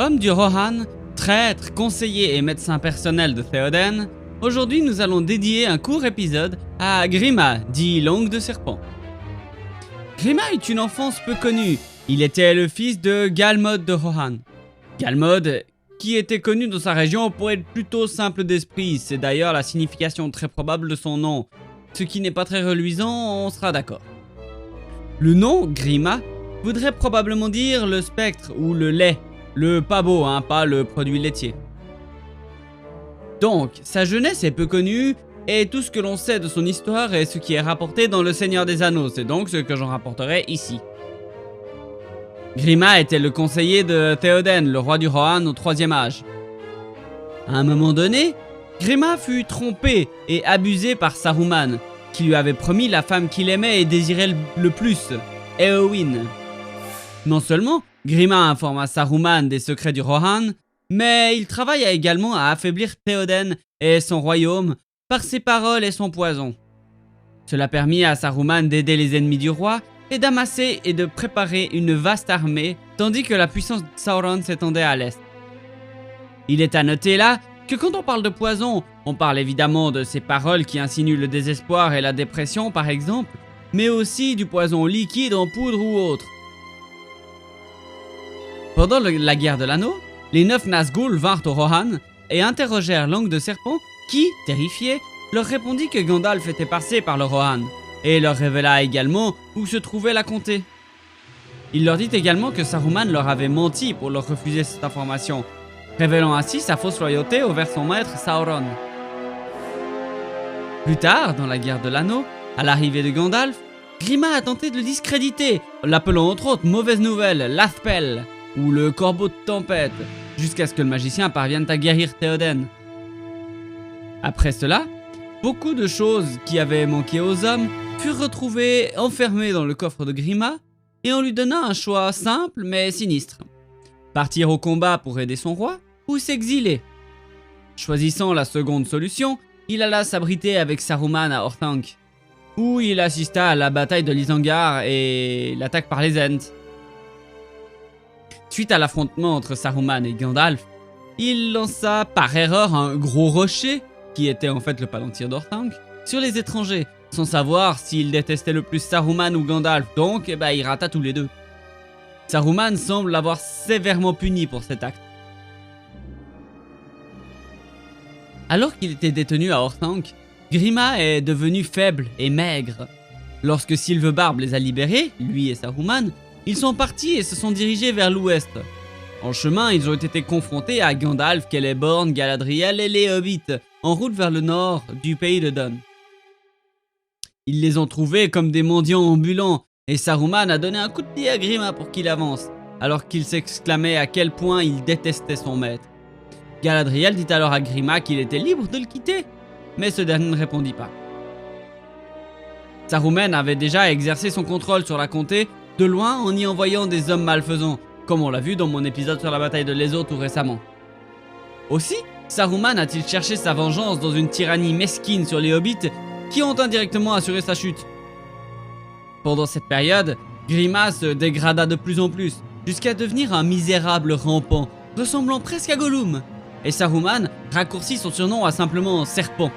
Homme du Rohan, traître, conseiller et médecin personnel de Théoden, aujourd'hui nous allons dédier un court épisode à Grima, dit Langue de Serpent. Grima eut une enfance peu connue. Il était le fils de Galmod de Rohan. Galmod, qui était connu dans sa région pour être plutôt simple d'esprit, c'est d'ailleurs la signification très probable de son nom. Ce qui n'est pas très reluisant, on sera d'accord. Le nom, Grima, voudrait probablement dire le spectre ou le lait. Le pas beau, pas le produit laitier. Donc, sa jeunesse est peu connue, et tout ce que l'on sait de son histoire est ce qui est rapporté dans Le Seigneur des Anneaux, c'est donc ce que j'en rapporterai ici. Grima était le conseiller de Théoden, le roi du Rohan au troisième âge. À un moment donné, Grima fut trompé et abusé par Saruman, qui lui avait promis la femme qu'il aimait et désirait le plus, Éowyn. Non seulement Grima informa Saruman des secrets du Rohan, mais il travailla également à affaiblir Théoden et son royaume par ses paroles et son poison. Cela permit à Saruman d'aider les ennemis du roi et d'amasser et de préparer une vaste armée, tandis que la puissance de Sauron s'étendait à l'est. Il est à noter là que quand on parle de poison, on parle évidemment de ces paroles qui insinuent le désespoir et la dépression par exemple, mais aussi du poison liquide en poudre ou autre. Pendant la guerre de l'anneau, les 9 Nazgûl vinrent au Rohan et interrogèrent Langue de Serpent qui, terrifié, leur répondit que Gandalf était passé par le Rohan et leur révéla également où se trouvait la comté. Il leur dit également que Saruman leur avait menti pour leur refuser cette information, révélant ainsi sa fausse loyauté envers son maître Sauron. Plus tard, dans la guerre de l'anneau, à l'arrivée de Gandalf, Grima a tenté de le discréditer, l'appelant entre autres Mauvaise Nouvelle, Lathpel ou le Corbeau de Tempête, jusqu'à ce que le magicien parvienne à guérir Théoden. Après cela, beaucoup de choses qui avaient manqué aux hommes furent retrouvées enfermées dans le coffre de Grima et on lui donna un choix simple mais sinistre. Partir au combat pour aider son roi ou s'exiler. Choisissant la seconde solution, il alla s'abriter avec Saruman à Orthanc, où il assista à la bataille de l'Isengard et l'attaque par les Ents. Suite à l'affrontement entre Saruman et Gandalf, il lança par erreur un gros rocher, qui était en fait le palantir d'Orthanc, sur les étrangers, sans savoir s'il détestait le plus Saruman ou Gandalf, donc il rata tous les deux. Saruman semble l'avoir sévèrement puni pour cet acte. Alors qu'il était détenu à Orthanc, Grima est devenu faible et maigre. Lorsque Sylvebarbe les a libérés, lui et Saruman, ils sont partis et se sont dirigés vers l'ouest. En chemin, ils ont été confrontés à Gandalf, Celeborn, Galadriel et les Hobbits, en route vers le nord du pays de Dun. Ils les ont trouvés comme des mendiants ambulants, et Saruman a donné un coup de pied à Grima pour qu'il avance, alors qu'il s'exclamait à quel point il détestait son maître. Galadriel dit alors à Grima qu'il était libre de le quitter, mais ce dernier ne répondit pas. Saruman avait déjà exercé son contrôle sur la comté de loin en y envoyant des hommes malfaisants, comme on l'a vu dans mon épisode sur la bataille de l'Aesir tout récemment. Aussi, Saruman a-t-il cherché sa vengeance dans une tyrannie mesquine sur les hobbits qui ont indirectement assuré sa chute. Pendant cette période, Grima se dégrada de plus en plus, jusqu'à devenir un misérable rampant, ressemblant presque à Gollum, et Saruman raccourcit son surnom à simplement Serpent.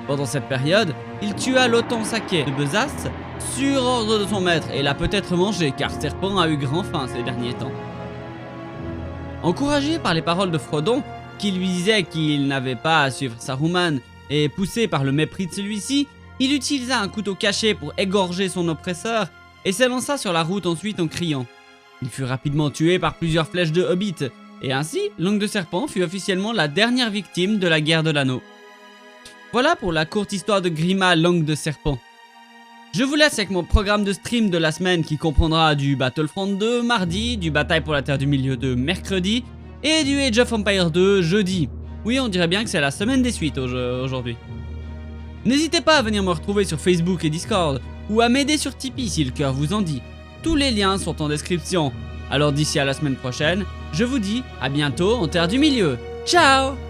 Pendant cette période, il tua l'Otan Saké de Besace sur ordre de son maître et l'a peut-être mangé car Serpent a eu grand faim ces derniers temps. Encouragé par les paroles de Frodon, qui lui disait qu'il n'avait pas à suivre Saruman, et poussé par le mépris de celui-ci, il utilisa un couteau caché pour égorger son oppresseur et s'élança sur la route ensuite en criant. Il fut rapidement tué par plusieurs flèches de Hobbit, et ainsi, Langue de Serpent fut officiellement la dernière victime de la guerre de l'anneau. Voilà pour la courte histoire de Grima, Langue de Serpent. Je vous laisse avec mon programme de stream de la semaine qui comprendra du Battlefront 2 mardi, du Bataille pour la Terre du Milieu 2 mercredi et du Age of Empires 2 jeudi. Oui, on dirait bien que c'est la semaine des suites aujourd'hui. N'hésitez pas à venir me retrouver sur Facebook et Discord ou à m'aider sur Tipeee si le cœur vous en dit. Tous les liens sont en description. Alors d'ici à la semaine prochaine, je vous dis à bientôt en Terre du Milieu. Ciao!